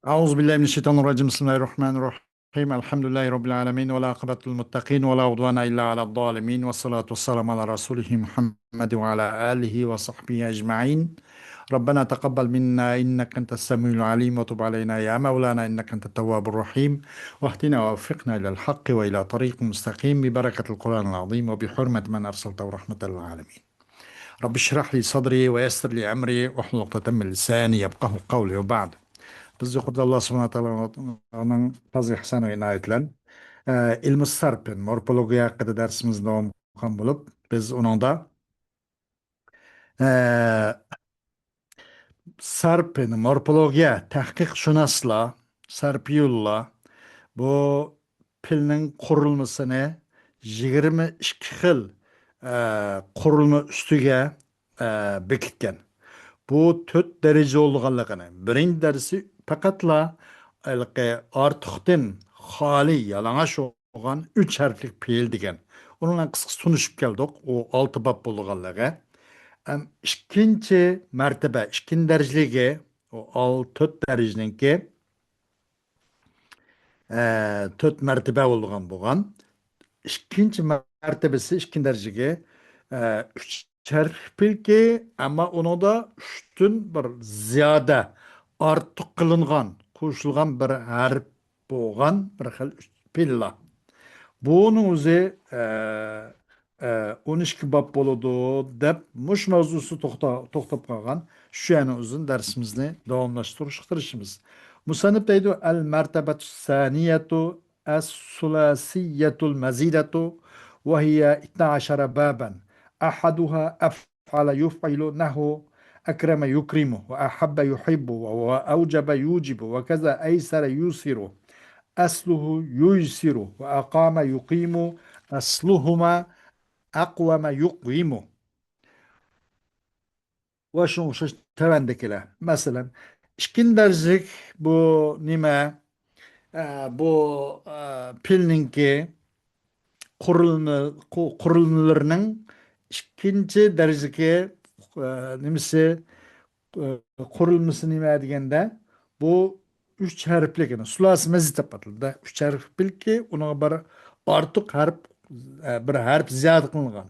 أعوذ بالله من الشيطان الرجيم بسم الله الرحمن الرحيم الحمد لله رب العالمين ولا عقبة للمتقين ولا عدوان إلا على الظالمين والصلاة والسلام على رسوله محمد وعلى آله وصحبه أجمعين. ربنا تقبل منا إنك أنت السميع العليم وتب علينا يا مولانا إنك أنت التواب الرحيم واهدنا ووفقنا إلى الحق وإلى طريق مستقيم ببركة القرآن العظيم وبحرمة من أرسلته رحمة للعالمين. رب اشرح لي صدري ويسر لي أمري واحلل عقدة من لساني يفقهوا قولي وبعد. Biz yuqorida Alloh subhanahu va taoloning fazl ihsoni va inoyati bilan ilmi sarf morfologiya haqida darsimiz davom qilgan bo'lib, biz uningda sarf morfologiya tahqiqshunoslar, sarfiyullar bu pilning qurilmasini 22 xil qurilma ustiga bekitgan. Bu 4 daraja bo'lganligini. Birinchi darsi faqatla ortiqdan xoli yalang'och bo'lgan 3 harflik fe'l degan. Undan qisqa tunishib keldik. O 6 bob bo'lganligi. İkinci martaba, ikkinchi darajadagi o 4 darajaniki 4 martaba bo'lgan. İkinci martabasi ikkinchi darajaga 3 harfliki ama onu da 3'tün bir ziyade artıq qilingan, qo'shilgan bir harf bo'lgan bir xil pilla. Bunun o'zi 12 bob bo'ladi deb mush mavzusi to'xtab qolgan. Shu yana uzun darsimizni davomlashtirishga tirishimiz. Musannif deydi al martabatu saniyatu as-sulasiyatul mazidatu ve hiye 12 baban. Ahaduha af'ala yuf'ilu nahu أكرم يكرمه وأحب يحبه وأوجب يوجبه وكذا أيسر يسره أصله ييسر وأقام يقيم أصلهما أقوم يقيم وشو tevendekiler. Mesela işkindercik bu nime bu pilninki kurulmalarının ikinci dereceki nimesi qurilmasi nima deganda bu 3 harflik yani sulasi mazid deb ataladi. 3 harfliki uning bir ortiq harf bir harf ziyoda qilingan.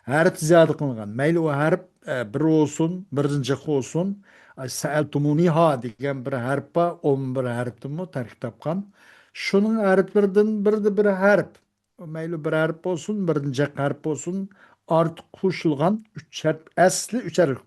Harf ziyoda qilingan. Mayli o harf bir olsun, birinchi olsun. Sa'altumuniha degan bir harf bor, 11 harfdan tarkib topgan. Shuning harflaridan bir harf. Mayli bir harf olsun, birinchi harf olsun, ortiq qo'shilgan 3 harf asli 3 harf.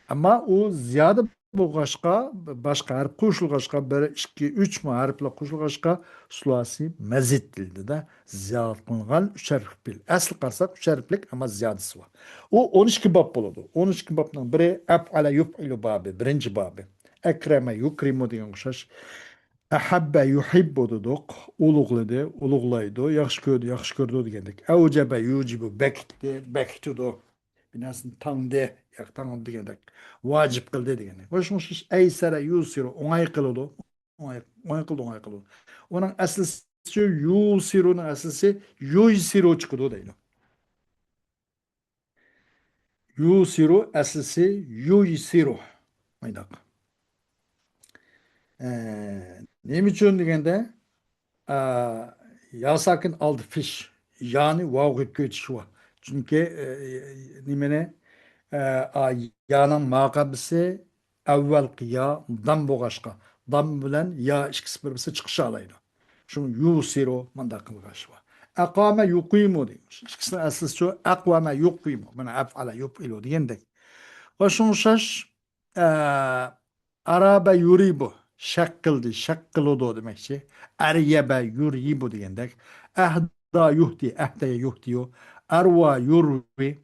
Ama o ziyade başka harf qo'shilg'achqa 1, 2, 3 mu harflar qo'shilg'achqa sulasi mazid dildi de ziyade qilingan 3 harfli. Asli qarasak 3 harflik ama ziyadesi var. O 12 bab bo'ladi. 12 babning biri af'ala yuf'ilu babi, birinchi babi. Akrama yukrimu degan o'xshash. Ahabba yuhibbu dedik, ulug'ladi, ulug'laydi, yaxshi ko'rdi degandek. Avjaba yujibu bekitdi, bekitdi. Binasını tanıdı, yak tanıdı degandek. Vacip kıldı degandek. Hoşmuş iş eysere yusiru, onay kıldı. Onay kıldı. Onun aslısı yusiru'nun aslısı yuysiru çıkıdı değil. Yusiru aslısı yuysiru. Maydak. Ne için degende yasakın aldı fiş. Yani vav geçiş var. Çünkü nimene a ya'nın maqabisi avvalgi ya dam bo'lg'achqa. Dam bilan ya ikkisi bir-birisi chiqishi olaydi. Shuni yusiru manda qilg'ash va. Aqama yuqimu deymiz. Ikkisini asli shu aqvama yuqimu. Mana af'ala yuqilu degandek. Va shuni o'xshash araba yuribu shak qildi, shak qiludi demakchi. Aryaba yuribu degandek. Ahda yuhdi, ahdaya yuhdiyu. Arwa yurvi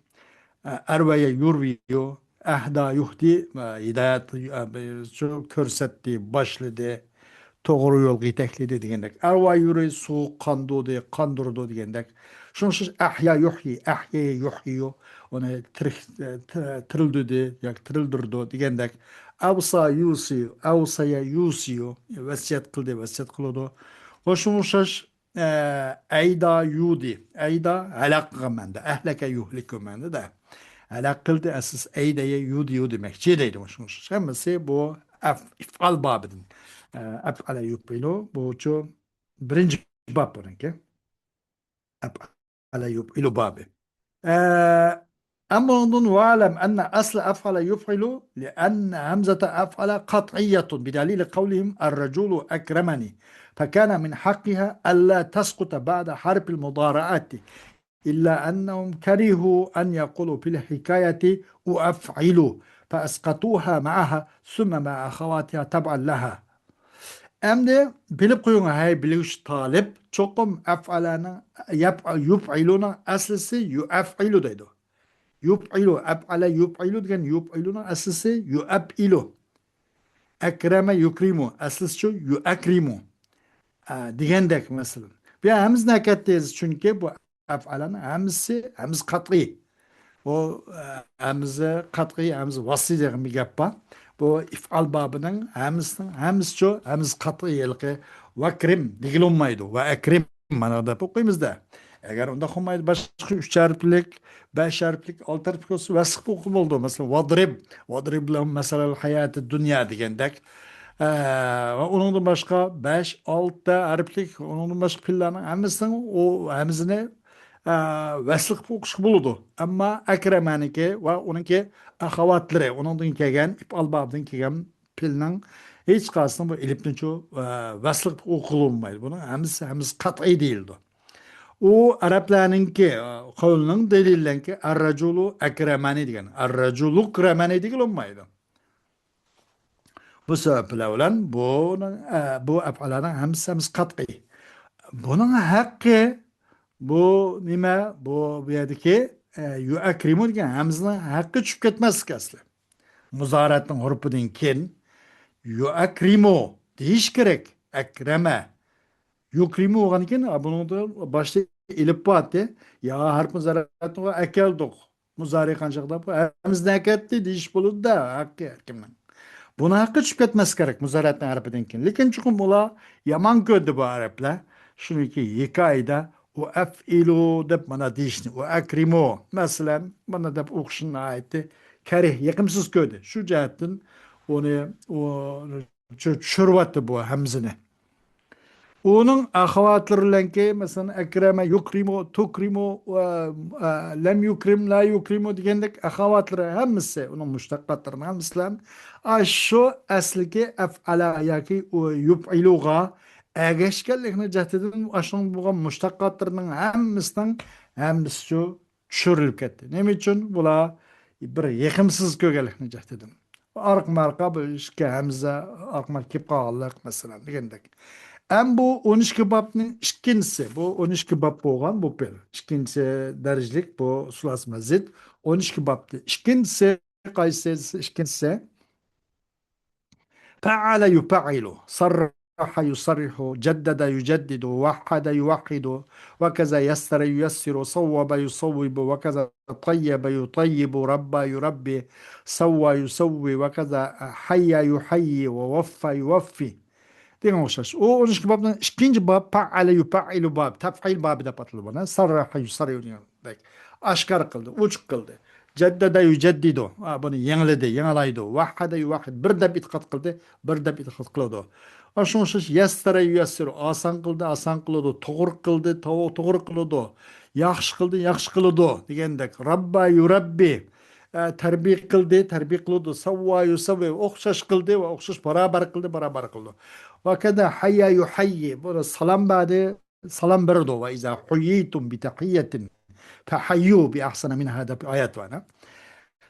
Erve'ye yurviyor. Ehda yuhdi hidayet şu körsetti, başladı. Doğru yol gitekledi degandek. Erva yuri su kandıdı, kandırdı degandek. Şunsuz ahya yuhyi, ahyaya yuhyiyor. Onu tırıldırdı, yak tırıldırdı degandek. Avsa yusi, avsaya yusiyor. Vesiyet kıldı, vesiyet kıldı. Hoşumuş eyda yudi. Eyda helak gamende. Ehleke yuhlik gamende de. Alakalı esas eydeye yudiyu demek. Çiğdeydi hoşmuş. Hemisi bu if'al babidin. Ef'ale yuf'ilu bu şu birinci bab bununki. Ef'ale yuf'ilu babi. أما نظن واعلم أن أصل أفعل يفعل لأن همزة أفعل قطعية بدليل قولهم الرجل أكرمني فكان من حقها ألا تسقط بعد حرف المضارعات إلا أنهم كرهوا أن يقولوا في الحكاية أفعل فأسقطوها معها ثم مع أخواتها تبعا لها. Hem bilip koyun hay biliş talip çokum ef'alana yuf'iluna aslısı yu'af'ilu dedi. Yuf'ilu ef'ale yuf'ilu diyen yuf'iluna aslısı yu'af'ilu. Ekreme yukrimu aslısı şu yu'akrimu. Digendek mesela. Bir hemiz neketteyiz çünkü bu ef'alana hemiz kat'i. O hemize kat'i hemiz vasi diyen bir gap var. Bu if'al babının hemiz şu hemiz kat'i yelki ve krim digilunmaydı ve ekrim manada bu kıyımızda. Eğer onda olmaydı başka üç harflik, beş harflik, altı harflik olsa vasıf okul oldu. Mesela vadrib lahum mesela hayatı dünya digendek. Onun da başka 5 6 harflik, onun da başka planı hemizin o hemizine vasıf okuş buludu. Ama Ekremen'inki ve onunki ahavatları, onundan kelgen, ipal babdan kelgen pilinin hiç kalsın bu elipten çoğu vasıf okulunmaydı. Bunun hemiz kat'i değildi. O Araplarınki kavlinin delillenki arraculu ekremani diyen. Arraculu kremani diyen olmaydı. Bu sebeple olan bu ef'alana hemiz kat'i. Bunun hakkı bu nime bu biyadiki yuakrimu diyen hemizin hakkı çıkıp ketmez ki aslı. Muzaratın hurpudin kin yuakrimu deyiş gerek. Ekreme. Yukrimu olan kin bunun da başta ilip battı. Ya harp muzaratın o ekeldik. Muzari kancakta bu hemiz neketti deyiş bulundu da hakkı kimden. Buna hakkı çıkıtması gerek muzaratın harpidinkin. Lekin çıkım ula yaman gördü bu Araplar. Şunu ki hikayede o ef'ilu dep bana dişni. O ekrimu. Mesela bana dep okşunun ayeti. Kerih yakımsız gördü. Şu cihetten onu çürvattı bu hemzini. Onun ahavatlarıyla mesela ekreme yukrimu tukrimu lem yukrim la yukrimu digendek ahavatları hemisi onun müştakkatlarının hemisilen şu esliki ef'ala yaki yup'iluğa egeşkellikini cehdedin aşın buğa müştakkatlarının hemisi şu çürülüp gitti. Ne için? Bula bir yekimsiz kögelikini cehdedin. Ark marka bu işke hemze ark marki qağallık mesela digendek. Hem bu 12 babının ikincisi, bu 12 bab olan bu bir. İkinci derecelik bu sulas mezid. 12 babdı. İkincisi, kaysesi, ikincisi. Fe'ale yufe'ilu. Sarraha yusarrihu. Ceddede yüceddidu. Vahhada yuvahhidu. Ve keza yessere yüyessiru. Savvabe yusavvibu. Ve keza tayyebe yutayyibu. Rabba yurabbi. Savva yusavvi. Ve keza hayya yuhayyi. Ve vaffa yuvaffi. Diye oluşmuş. O 12 babdan ikinci bab fa'ale yufailu bab. Tef'il babı da patlı bana. Sarraha yusarrihu diyor. Aşkar kıldı, uç kıldı. Ceddede yüceddidu. Bunu yeniledi, yenilaydı. Vahhada yuvahhid. Bir de itkat kıldı, bir de itkat kıldı. Aşınmış yessere yüyessiru. Asan kıldı, asan kıldı. Toğur kıldı, toğur kıldı. Yaxşı kıldı, yaxşı kıldı. Digendek. Rabba yurabbi. Terbiye kıldı, terbiye kıldı. Savva yusavvi. Okşaş kıldı ve okşaş beraber kıldı, beraber kıldı. Ve keda hayya yuhayyi. Burada salam verdi, salam verdi. Ve izâ huyyitum bi tahiyyetin fehayyu bi ahsana min hada bir ayet var.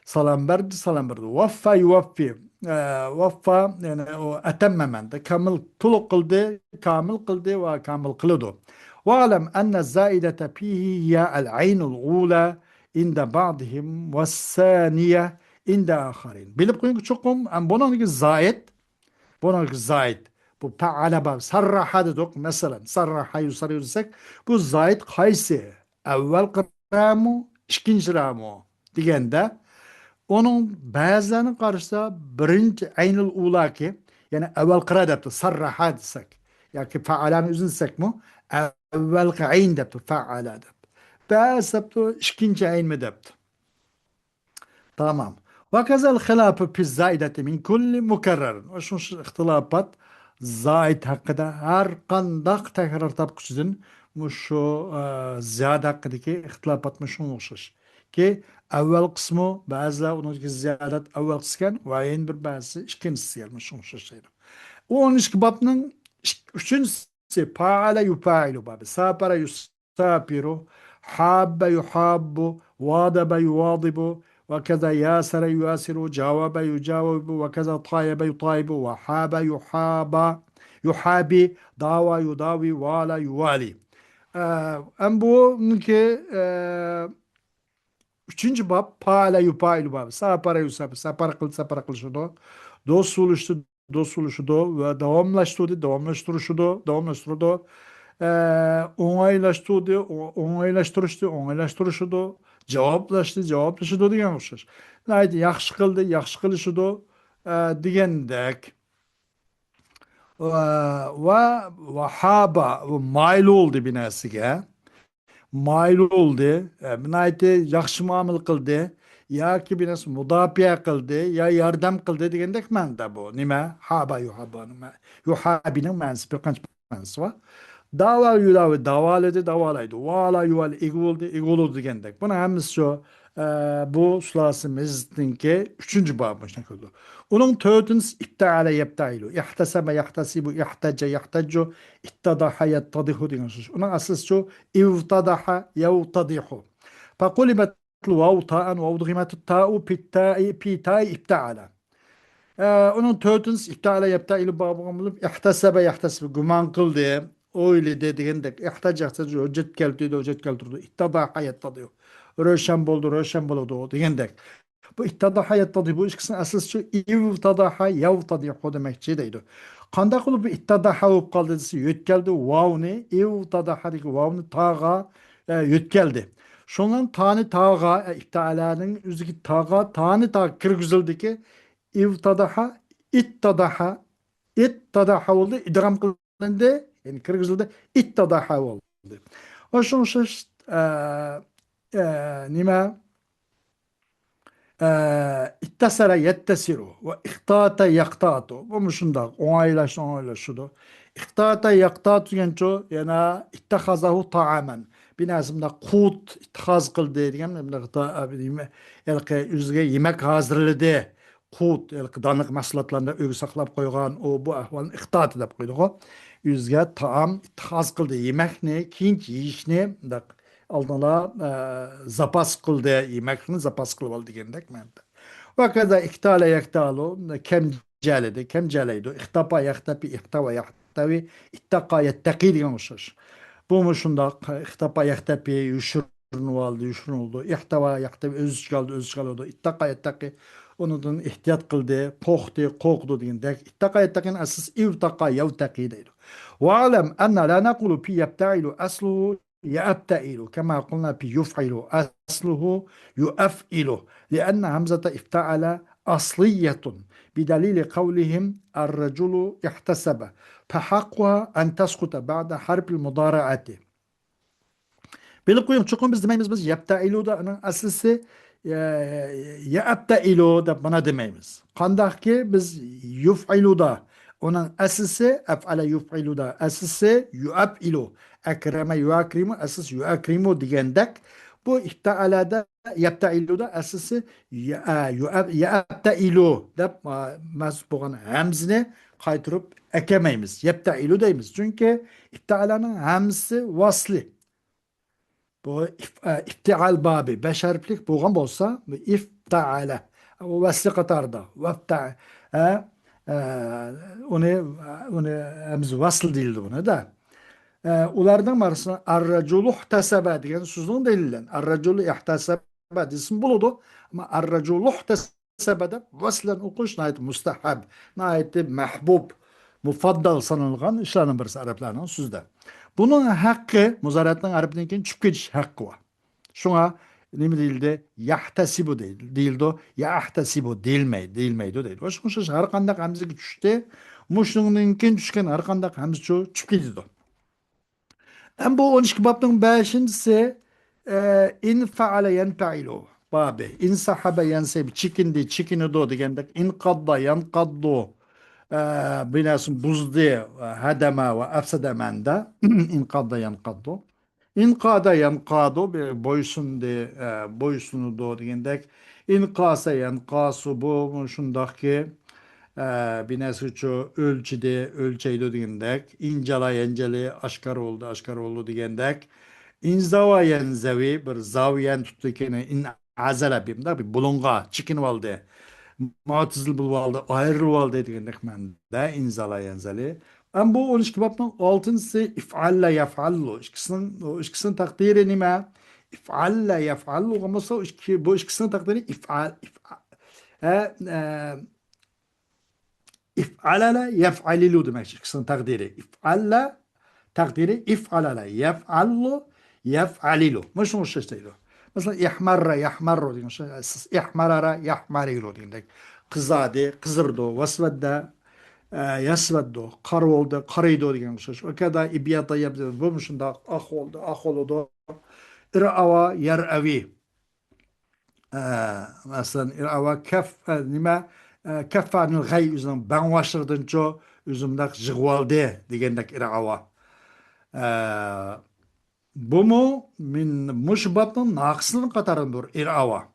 Salam verdi, salam verdi. Vaffa yuvaffi. Vaffa yani o etemmemen de kamil tuluk kıldı, kamil kıldı ve kamil kıldı. Ve alem enne zaidete fihi hiye el aynul ula inde ba'dihim ve saniye inde aharin. Bilip koyun ki çokum, bunun zayet, bu fe'ale bab, sarraha dedik mesela, sarraha yusarıyorsak, bu zayet kaysi, evvel kıramu, ikinci ramu, digende, onun bazılarının karşısında birinci aynul ula ki, yani evvel kıra depti, sarraha desek, yani fe'alanı üzünsek mu, evvel ayn depti, fe'ala depti. Bazı depti, ikinci ayn mi depti. Tamam. وكذا الخلاف في الزائدة من كل مكرر. وشوش اختلافات زائد هكذا هر قندق تكرار تبقشدن مشو زيادة هكذا كي اختلافات مشو نوشش كي أول قسمه بعضها ونوش زيادة أول قسم وعين bir bazı ikinci yer مشو نوشش. On işkibabının üçüncüsü faale yufailu babı. Sapara yusapiru, habbe yuhabbu, vadabe yuvadibu, ve keza yasere yuasiru, cavabe yucavibu, ve keza tayyebe yutayibu, ve habe yuhaba, yuhabi, dava yudavi, vala yuvali. Em bu ki üçüncü bab pala yupailu bab. Sapara yusapi. Sapara kıl şunu. Dosuluştu. Dosuluşudu ve devamlaştırdı. Devamlaştırışıdı. Devamlaştırdı. Onaylaştırdı. Onaylaştırıştı. Onaylaştırışıdı. Cevaplaştı. Cevaplaşıdı degan o'xshash. Aytdi, yaxshi qildi. Yaxshi qilishidi. Degandek. Va haba mayl oldu bir narsaga. Mayil oldu. Minayeti yaxshi muomala qildi yoki bir narsa mudofaa qildi yo yordam qildi degandek ma'noda bu. Nima? Haba yuhaba nima? Yuhabining ma'nosi bir qancha ma'nosi bor. Dava yudavi davoladi, davolaydi. Vala yuval ig'uldi, ig'uldi degandek. Buni hammasi shu bu sulosimizningki 3-chi bob shunday qildi. Uning 4-inchisi ifta'ala yabtailu. Ihtasaba yahtasibu, ihtaja yahtajju, ittadaha yattadihu degan so'z. Uning asli shu ivtadaha yavtadihu. فقلبت الواو تاء وأضغمت التاء في التاء في تاء افتعل. Onun tötüns iptala yapta ili babam bulup ihtasaba yahtasib guman kıldı. Öyle dediğinde ihtacaktı hüccet geldi hüccet geldi. İttada hayatta diyor. Röşen buldu röşen buldu dediğinde. Bu ittada hayatta diyor. Bu ikisinin asıl şu ivtadaha yavtadihu demekçi deydi. Qanday qilib bu ittadaha bo'lib qoldi desa yetkeldi vavni ivtadaha degi vavni tağa yetkeldi. Şondan tani tağa iftalaning o'ziga tağa tani tağa kirgizildi ki ivtadaha ittadaha ittadaha oldu idgam qilindi yani kirgizildi ittadaha oldu. O'sha nima ittasara yettesiru ve ihtata yaktatu. Bu mu şunda onaylaşıdı. İhtata yaktatu genço yana ittahazahu ta'amen. Binasımda kut ittihaz kıldı degan elki yüzge yemek hazırladı. Kut elki danık mahsulotlarni ögü saklap koygan o bu ahvalın ihtata deb koydu o. Yüzge taam ittihaz kıldı. Yemekni keyinchi yeyishni aldığına zapas kıldı, yemekini zapas kıldı degandek ma'noda. Va kaza iktala yaktalu kem jaledi, kem jalaydi. İhtapa yaktapi, ihtava yaktavi, ittaqa yattaqi degan o'xshash. Bu mu shundaq ihtapa yaktapi yushurnu oldu, yushuruldu. İhtava yaktapi o'z ichiga oldi, o'z ichiga oldi. Ittaqa yattaqi onundan ehtiyot qildi, qo'rqdi, qo'rqdi degandek. Ittaqa yattaqin asas ivtaqa yavtaqi deydi. Wa alam anna la naqulu fi yabta'ilu asluhu يأبتئل كما قلنا في يفعل أصله يؤفئل لأن همزة افتعل أصلية بدليل قولهم الرجل احتسب فحقها أن تسقط بعد حرف المضارعة. Böyle koyayım çok biz demeyimiz biz yaptailu da onun aslısı yaptailu da bana demeyimiz. Kandak ki biz yuf'ilu da onun aslısı ef'ale yuf'ilu da aslısı yu'abilu. Ekreme yuakrimu aslıs yuakrimu digendek. Bu ifta'alada yaptailu da aslısı yaptailu da masbuğun hemzini kaytırıp ekemeyimiz. Yaptailu deyimiz. Çünkü ifta'alanın hemzi vasli. Bu iftial babi 5 harflik bo'lgan bo'lsa iftaala u vasli qatorida vafta uni biz vasl deyildi buni da ulardan birisi ar-raculu ihtasaba degan so'zning dalilan ar-raculu ihtasaba desam bo'ladi ammo ar-raculu ihtasaba deb vaslan o'qish mustahab mahbub mufaddal sanılgan işlerin birisi Araplarning so'zida. Bunun hakkı muzaratning Arapdan keyin tushib ketish haqqi bor. Shunga nima deyildi? Yahtasibu deyildi. Yahtasibu deyilmaydi deyildi. O'sha har qanday hamzaga tushdi. Mushundan keyin tushgan har qanday hamza tushib ketdi. Hem bu 12 babning 5-incisi in faala yanfa'ilu. babi. İnsahabe yensebi çikindi çikini do degende inkadda yankaddu binasın buzdi hadema ve afsede mende inkadda yankaddu. İnkada yankadu bir boysun de boysunu do degende inkasa yankasu bu şundaki binası ço ölçüde ölçeydi digendek incala yenceli aşkar oldu digendek inzava yenzevi bir zaviyen tuttu kene in azala bimda bir bulunga çıkın valde muatızıl bul valde ayrı valde digendek men de inzala yenzeli ama bu 12 babın altıncısı if'alla yaf'allu işkisinin takdiri nime if'alla yaf'allu ama bu işkisinin takdiri if'al İf'alala yef'alilu demek kısım takdiri. İf'alla takdiri if'alala yef'allu yef'alilu. Mش işte. Mesela ihmarra yahmarru diyor. İhmarara yahmarilu diyor. Kızadi, kızırdı, vasvedde, yasveddu, kar oldu, karıydı diyor. O kadar ibiyata yaptı. Bu muşunda ah oldu, ah oldu. İr'ava yer'avi. Mesela ava kef nima kef anil gay üzüm ben başladın ço üzümdak jigwalde digendek ava. Bu mu min muşbatın naqsının katarındır ava.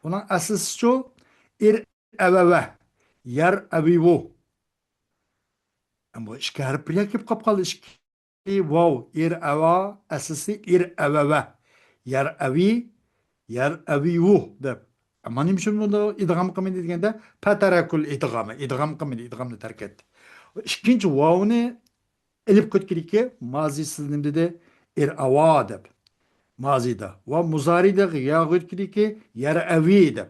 Ona asıs ço avave yer avivu. Ama işki harf yakıp kapkalı işki wow ava asısı avave yer avi yer avivu de. Ama nimşin bunu idgam kımın degende patarakul idgamı. İdgam kımın idgamını terk etti. İkinci vavni elip kötkilike mazi sızlımda de ava de. Mazide. Ve muzari de ya kötkilike yer avi de.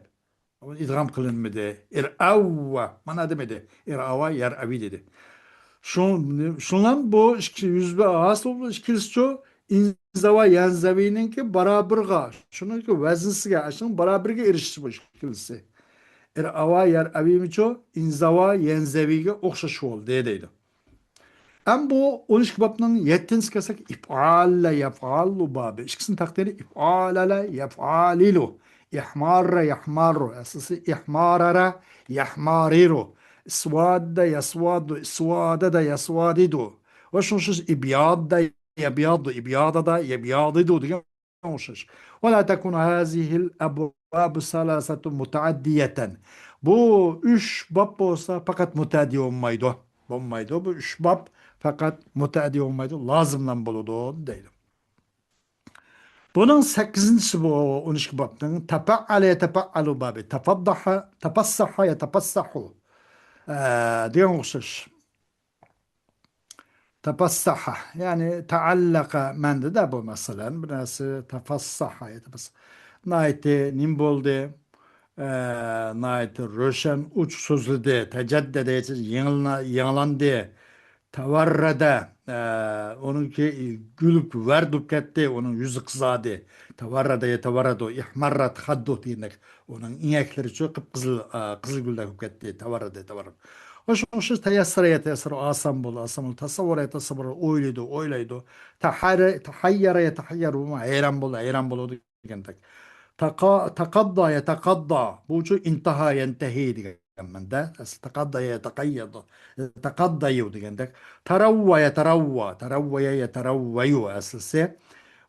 Ama idgam kılınmadı. Avva. Mana demedi. Ava yer avi dedi. Şundan bu yüzbe ağız oldu işkilisi inzava yanzavinin ki baraberga. Şunun ki vezinsiga aşın baraberga erişisi bu işkilisi. Ava yer avimiço inzava yanzaviga okşaş oldu deydi. Ama bu 12 babının 7. kesek if'alle yef'allu babı. İşkisinin takdiri if'alele yef'alilu. İhmarra yahmarru. Esası ihmarara yahmariru. İsvadda yasvaddu. İsvada da yasvadidu. Ve şunşuz ibyadda يبيض إبياضة يبياضد diyormuş. ولا تكون هذه الأبواب ثلاثة متعدية. Bu üç bab olsa fakat müteaddi olmaydı. Olmaydı. Bu üç bab fakat müteaddi olmaydı. Lazımlan buludu deydim. Bunun 8. bu 12 babının tefa'ale yetefa'alu babı. Tefaddaha, tefassaha yetefassahu. Diyormuş. Tefassaha yani taallaka mende de bu mesela. Burası tefassaha yetefassaha. Naiti nimbolde naiti röşen uç sözlüde tecaddede yanılandı. Tavarrada onunki gülüp verdup ketti onun yüzü kızardı. Tavarrada ya tavarrado ihmarrat haddu diyenek. Onun inekleri çok kıpkızıl kızıl gülde ketti. Tavarrada. Şu teyassara asam bol asam bol tasavvur oylaydı. Tahayyara yetahayyaru ma hayran bol diyendik. Takadda yetakadda bu şu intaha yentehi diyen من ده تقضى يتقيض تقضى يوديندك تروى يتروى أساسي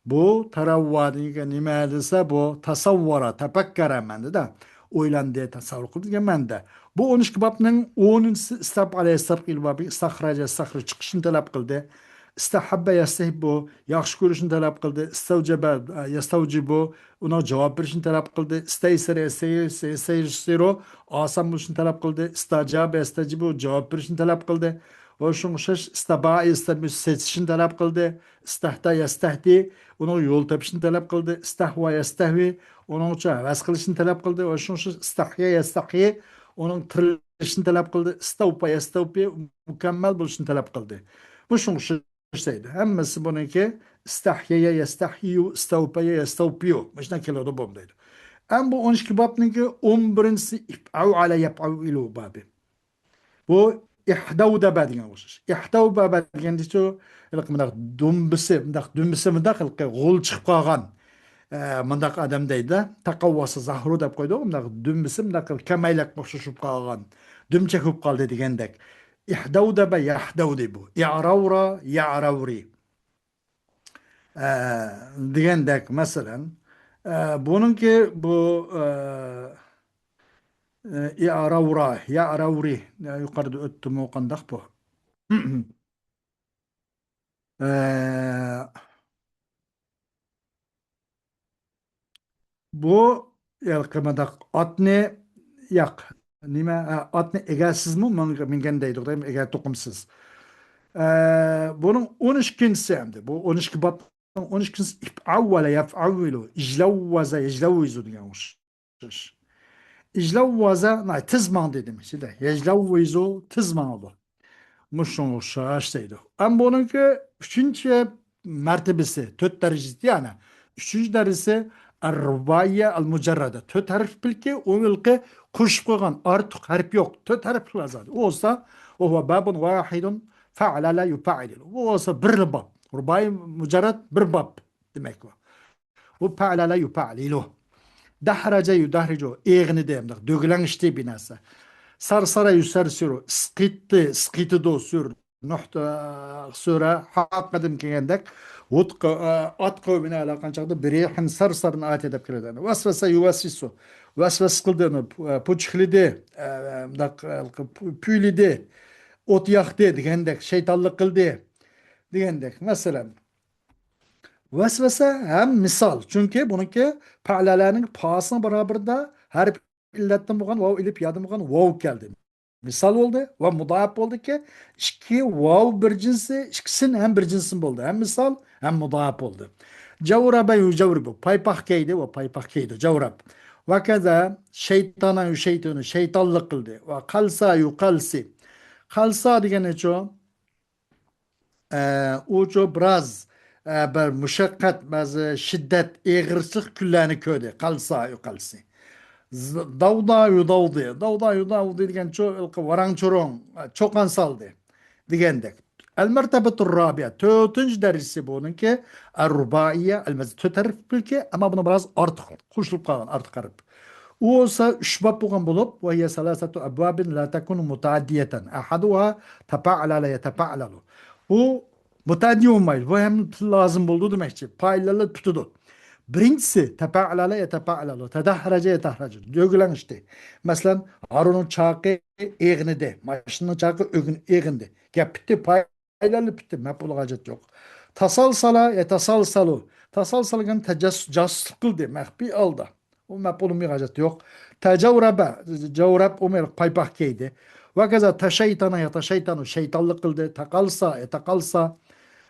bu taravvadi nimelise bu tasavvura tepekkere mende de oylandı tasavvur kıldı mende. Bu 12 babının 10. istab aleyhisselam ilbabı istahraca çıkışını talep kıldı. İstahabbe yastehibbu yaxşı görüşünü talep kıldı. İstavcebe yastavcibu ona cevap verişini talep kıldı. İsteysere yesteysiru asam buluşunu talep kıldı. İstacabe yastacibu cevap verişini talep kıldı. Ve şun şeş istaba seçişini talep kıldı. İstahda yastahdi onun yol tepişini talep kıldı. İstahva yastahvi onun için heves kılışını talep kıldı. Ve şun şeş istahya yastahyi onun tırılışını talep kıldı. İstavpa yastavpi mükemmel buluşunu talep kıldı. Bu şun şeş şeydi. Hemmesi bununki istahyeye yestahyiyu, istavpeye yestavpiyu. Başına kelada bomdaydı. Ama bu 12 babınki 11'si if'au ala yef'au ilu babı. Bu ihdav da badigan olsun. İhdav da badigan diyor. Mındaq dümbüsü mındaq gol çıkıp kalgan. Mındaq adam deydi. Taqavvası zahru dep koydu. Mındaq dümbüsü mındaq kemaylak boşuşup kalgan. Düm çekip kaldı degendek. İhdav da be yahdav de bu. İ'ravra ya'ravri. Ee, Degendek mesela. Bununki bu i'ravra ya'ravri. Yukarıda öttüm o kandak bu. Ee, Bu yalqamadak atne yak. Nima atne egalsiz mi? Mengen deydik değil mi? Egal tokumsuz. Bunun 12'si hem bu 12 bab 12'si avvela yef'avvilu iclavvaza yeclavvizu diyen olmuş. İclavvaza tızman dedim işte. Yeclavvizu tızman oldu. Muşun şaştaydı. Ama bununki üçüncü mertebesi, töt derecesi yani. Üçüncü derecesi Ar-Rubaiye al-Mucerrede. Töt harf bilki, o ilki kuş koygan artık harf yok. Töt harf lazım. O olsa, o huve babun vahidun fe'ala la yufa'ilil. O olsa bir bab. Rubai mucerred bir bab demek bu. O fe'ala la yufa'ililu. Dahraca yudahricu. Eğni deyim. Dögülen işte binası. Sarsara yusarsuru skitti skittido sür nuhta sura haqqadim kelgandek at kavmine alaqan chaqda birihin sarsarin at edip keladi vasvasa yuvasisu vasvas qildini puchxlidi mdaq puylidi ot yaqdi degandek shaytonlik qildi degandek masalan vesvese hem misal. Çünkü bununki pa'lalarning pasına beraberinde her illetten bulan vav ilip yadım bulan vav geldi. Misal oldu ve mudayap oldu ki iki vav bir cinsi ikisinin hem bir cinsin oldu. Hem misal hem mudayap oldu. Cevrabe yücevribu paypak keydi ve paypak keydi cevrab. Ve keza şeytana yu şeytanı şeytanlık kıldı. Ve kalsa yu kalsi. Kalsa degeni ço ucu biraz bir müşakkat, bazı şiddet, eğirçlik küllerini köydü. Kalsa yu kalsi. Davda yu davdı. Davda yu davdı diyen çok varan çoron çok ansaldı. Digendek. El mertebetur rabia. Tötüncü derisi bununki. El rubaiye. El mezi töterif bilki. Ama bunu biraz artık. Kuşlup kalan artık karıp. O olsa üç bab bulan bulup ve hiye salasatu ebvabin la tekunu mutaaddiyeten. Ahaduha tefa'ala la yetefa'lalu. Bu mutaaddi olmayız. Bu hem lazım buldu demekçi. Paylarla tutudu. Birincisi tefa'ala yetefa'lalu. Tedahraca yetahraca. Dögülen işte. Mesela Harun'un çakı eğnidi. Maşının çakı eğindi. Gep bitti paylarla bitti. Mepul hacet yok. Tasalsala yetasalsalu. Tasalsalgan tecassus kıldı. Mehbi aldı. O mepulun bir hacet yok. Tecavrabe. Cavrab umir paypak keydi. Ve keza teşeytana ya teşeytanu şeytanlık kıldı. Takalsa takalsa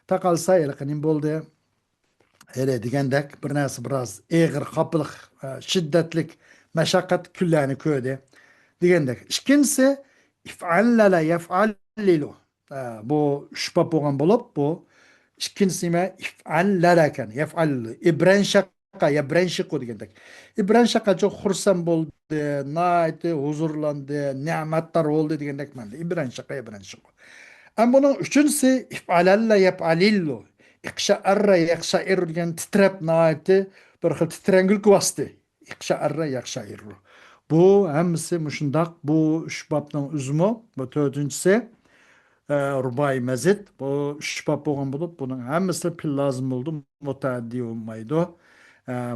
takalsa elkanin boldu. Hele digendek bir nesi biraz eğir, kapılık, şiddetlik, meşakkat küllerini köyde. Digendek. İkincisi if'allala yef'allilu. Bu şüphe boğan bulup bu ikincisi me if'allaleken yef'allilu. İbren şaka yebren şıkkı digendek. İbren şaka çok hursan buldu, naiti, huzurlandı, nimetler oldu digendek mende. İbren şaka yebren şıkkı. Ama bunun üçüncüsü if'alalla yef'alillu. İkşa'arra yakşa'irru diyen titrep naiti bir xil titrengül kuvastı. İkşa'arra yakşa'irru. Bu hemisi muşundak bu üç babdan üzümü. Bu dördüncüsü rubai mezit. Bu üç bab boğan bulup bunun hemisi pil lazım oldu. Mutaddi olmaydı.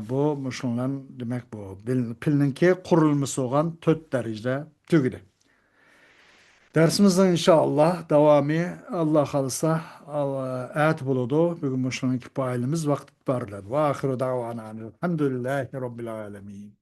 Bu muşunlan demek bu. Pilninki kurulması olan dört derecede tügüdü. Dersimizden inşallah devamı Allah kalırsa ayet buludu. Bugün muşlanın kipailimiz vakit barlar. Ve ahiru davana. Elhamdülillahi Rabbil alemin.